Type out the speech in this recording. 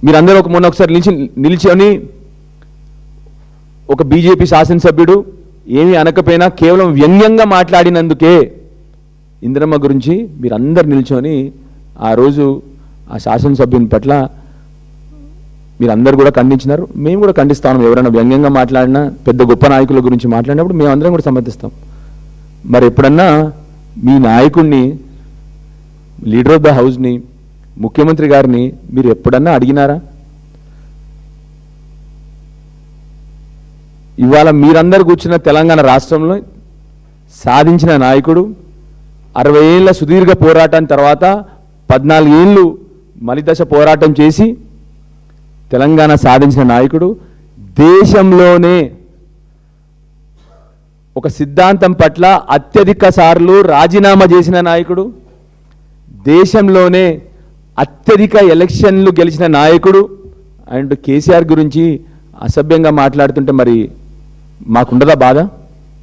మీరందరూ మొన్న ఒకసారి నిలిచి ఒక బీజేపీ శాసనసభ్యుడు ఏమీ అనకపోయినా కేవలం వ్యంగ్యంగా మాట్లాడినందుకే ఇందిరమ్మ గురించి మీరందరు నిల్చొని ఆ రోజు ఆ శాసనసభ్యుని పట్ల మీరందరూ కూడా ఖండించినారు. మేము కూడా ఖండిస్తాం. ఎవరైనా వ్యంగ్యంగా మాట్లాడినా పెద్ద గొప్ప నాయకుల గురించి మాట్లాడినప్పుడు మేమందరం కూడా సమర్థిస్తాం. మరి ఎప్పుడన్నా మీ నాయకుడిని, లీడర్ ఆఫ్ ద హౌస్ని, ముఖ్యమంత్రి గారిని మీరు ఎప్పుడన్నా అడిగినారా? ఇవాళ మీరందరూ కూర్చున్న తెలంగాణ రాష్ట్రంలో సాధించిన నాయకుడు, 60 ఏళ్ల సుదీర్ఘ పోరాటం తర్వాత 14 ఏళ్ళు మలిదశ పోరాటం చేసి తెలంగాణ సాధించిన నాయకుడు, దేశంలోనే ఒక సిద్ధాంతం పట్ల అత్యధిక సార్లు రాజీనామా చేసిన నాయకుడు, దేశంలోనే అత్యధిక ఎలక్షన్లు గెలిచిన నాయకుడు అండ్ కేసీఆర్ గురించి అసభ్యంగా మాట్లాడుతుంటే మరి మాకుండదా బాధ?